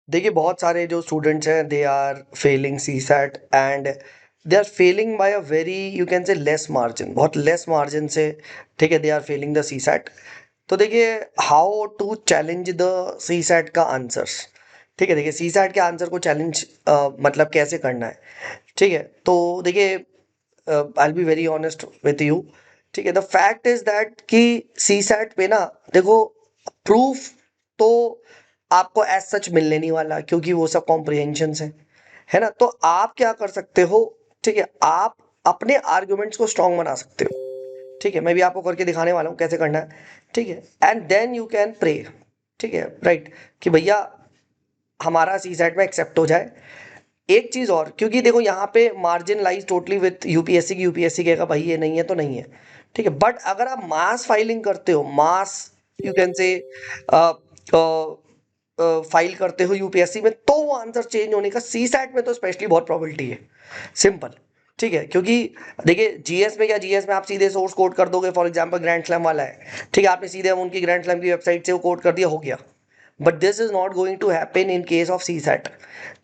देखिए बहुत सारे जो स्टूडेंट्स हैं they are failing CSAT and they are failing by a very you can say less margin, बहुत लेस मार्जिन से। ठीक है, they are failing the CSAT. तो देखिए how to challenge the CSAT का आंसर्स। ठीक है, देखिए सीसैट के आंसर को चैलेंज मतलब कैसे करना है। ठीक है, तो देखिए I be very honest with you. ठीक है, द फैक्ट इज दैट कि सीसैट पे ना देखो प्रूफ तो आपको एज सच मिलने नहीं वाला, क्योंकि वो सब कॉम्प्रिहेंशन है ना। तो आप क्या कर सकते हो, ठीक है, आप अपने आर्ग्यूमेंट्स को स्ट्रांग बना सकते हो। ठीक है, मैं भी आपको करके दिखाने वाला हूँ कैसे करना है। ठीक है, and then you can pray. ठीक है, राइट, कि भैया हमारा सी सेट में एक्सेप्ट हो जाए। एक चीज और, क्योंकि देखो यहाँ पे margin lies totally with UPSC की, यूपीएससी कहेगा भाई ये नहीं है तो नहीं है। ठीक है, बट अगर आप मास फाइलिंग करते हो, मास यू कैन से फाइल करते हो यूपीएससी में, तो वो आंसर चेंज होने का सी सैट में तो स्पेशली बहुत प्रोबेबिलिटी है। सिंपल। ठीक है, क्योंकि देखिए जीएस में क्या, जीएस में आप सीधे सोर्स कोड कर दोगे। फॉर एग्जांपल ग्रैंड स्लैम वाला है, ठीक है, आपने सीधे उनकी ग्रैंड स्लैम की वेबसाइट से वो कोड कर दिया, हो गया। But this is not going to happen in case of CSAT.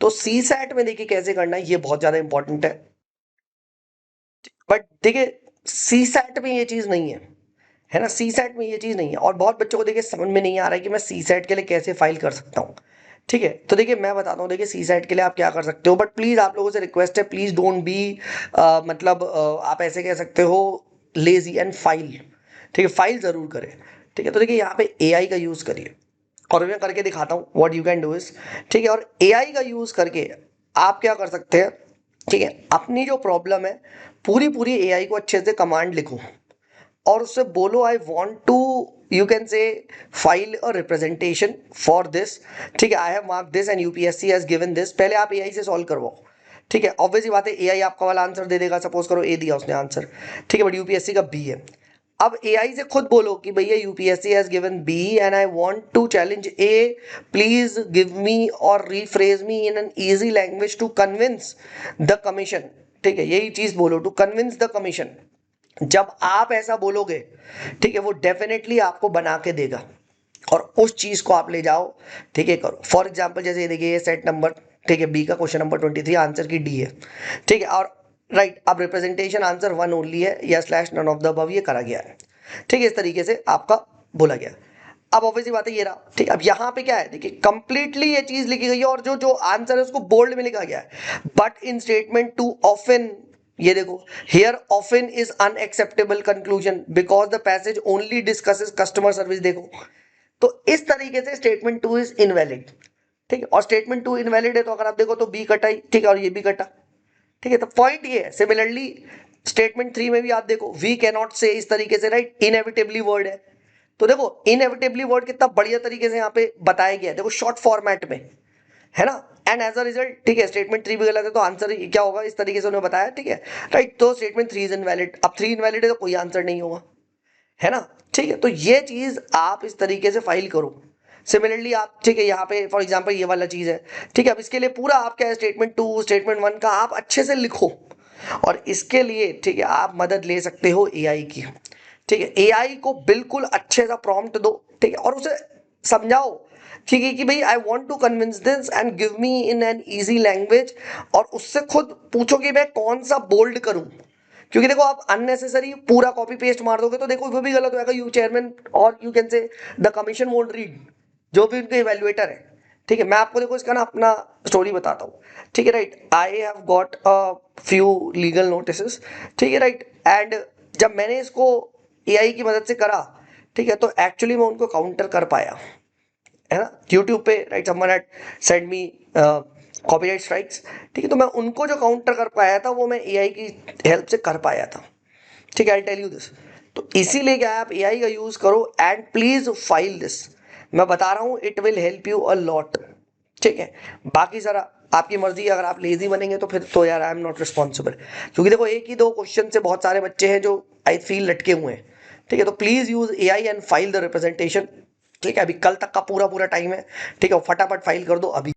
तो सी सैट में देखिए कैसे करना है, ये बहुत ज्यादा इंपॉर्टेंट है। बट देखिए सी सैट में ये चीज नहीं है ना, सी सेट में ये चीज़ नहीं है। और बहुत बच्चों को देखिए समझ में नहीं आ रहा है कि मैं सी सेट के लिए कैसे फाइल कर सकता हूँ। ठीक है, तो देखिए मैं बताता हूँ, देखिए सी सेट के लिए आप क्या कर सकते हो। बट प्लीज़ आप लोगों से रिक्वेस्ट है, प्लीज़ डोंट बी मतलब आप ऐसे कह सकते हो लेजी एंड फाइल। ठीक है, फाइल ज़रूर करें। ठीक है, तो देखिए यहाँ पे एआई का यूज़ करिए, और मैं करके दिखाता हूँ what you can do is. ठीक है, और एआई का यूज़ करके आप क्या कर सकते हैं। ठीक है, अपनी जो प्रॉब्लम है पूरी पूरी एआई को अच्छे से कमांड लिखो, और उससे बोलो I want to you can say file a representation for this. ठीक है, I have mark this and UPSC has given this. पहले आप एआई से सॉल्व करवाओ। ठीक है, ऑब्वियसली बात है एआई आपका वाला आंसर दे देगा, सपोज करो ए दिया उसने आंसर। ठीक है, बट यूपीएससी का बी है। अब एआई से खुद बोलो कि भैया UPSC has given B and I want to challenge A, please give me और rephrase me in an easy language to convince the commission. ठीक है, यही चीज बोलो, टू कन्विंस द कमीशन। जब आप ऐसा बोलोगे, ठीक है, वो डेफिनेटली आपको बना के देगा, और उस चीज को आप ले जाओ। ठीक है, करो। फॉर एग्जाम्पल जैसे देखिए ये सेट नंबर, ठीक है, बी का क्वेश्चन नंबर 23, आंसर की डी है। ठीक है, और राइट, अब रिप्रेजेंटेशन आंसर वन ओनली है, या slash none of the above ये करा गया है। ठीक है, इस तरीके से आपका बोला गया। अब ऑब्वियसली बात है ये रहा। ठीक है, अब यहाँ पे क्या है, देखिए कंप्लीटली ये चीज लिखी गई है, और जो जो आंसर है उसको बोल्ड में लिखा गया है। But in statement two option, ये देखो, here option is unacceptable conclusion because the passage only discusses customer service. देखो, तो इस तरीके से स्टेटमेंट टू इज इनवैलिड। ठीक है, और स्टेटमेंट टू इनवैलिड है तो अगर आप देखो तो बी कटा ही, ठीक है, और ये भी कटा। ठीक है, तो पॉइंट ये है। सिमिलरली स्टेटमेंट थ्री में भी आप देखो, वी कैन नॉट से, इस तरीके से, राइट, इनएविटेबली वर्ड है। तो देखो इनएविटेबली वर्ड कितना बढ़िया तरीके से यहाँ पे बताया गया है, देखो शॉर्ट फॉर्मेट में, है ना। एंड एज अ रिजल्ट, ठीक है, स्टेटमेंट थ्री भी गलत है तो आंसर क्या होगा, इस तरीके से उन्होंने बताया। ठीक है, राइट, तो स्टेटमेंट थ्री इज इनवैलिड। अब थ्री इनवैलिड है तो कोई आंसर नहीं होगा, है ना। ठीक है, तो ये चीज आप इस तरीके से फाइल करो। सिमिलरली आप, ठीक है, यहाँ पे फॉर एग्जांपल ये वाला चीज है। ठीक है, अब इसके लिए पूरा आप क्या है, स्टेटमेंट टू स्टेटमेंट वन का आप अच्छे से लिखो, और इसके लिए, ठीक है, आप मदद ले सकते हो एआई की। ठीक है, एआई को बिल्कुल अच्छे सा प्रॉम्प्ट दो, ठीक है, और उसे समझाओ, ठीक है, कि भाई I want to convince this and give me in an easy language. और उससे खुद पूछो कि मैं कौन सा बोल्ड करूं, क्योंकि देखो आप अननेसेसरी पूरा कॉपी पेस्ट मार दोगे तो देखो वो भी गलत होगा। यू चेयरमैन और यू कैन से द कमीशन वोंट रीड, जो भी उनके इवेल्युएटर है। ठीक है, मैं आपको देखो इसका ना अपना स्टोरी बताता हूँ। ठीक है, right, I have got a few legal notices. ठीक है, राइट, एंड जब मैंने इसको एआई की मदद से करा, ठीक है, तो एक्चुअली मैं उनको काउंटर कर पाया, है ना, यूट्यूब पे, right, someone had send me copyright strikes. ठीक है, तो मैं उनको जो काउंटर कर पाया था वो मैं एआई की हेल्प से कर पाया था। ठीक है, आई टेल यू दिस। तो इसीलिए क्या है, आप एआई का यूज करो एंड प्लीज फाइल दिस। मैं बता रहा हूँ it will help you a lot. ठीक है, बाकी सारा आपकी मर्जी, अगर आप लेजी बनेंगे तो फिर तो यार आई एम नॉट रिस्पॉन्सिबल, क्योंकि देखो एक ही दो क्वेश्चन से बहुत सारे बच्चे हैं जो आई फील लटके हुए हैं। ठीक है, तो please use AI and file the representation. ठीक है, अभी कल तक का पूरा पूरा टाइम है। ठीक है, फटाफट फाइल कर दो अभी।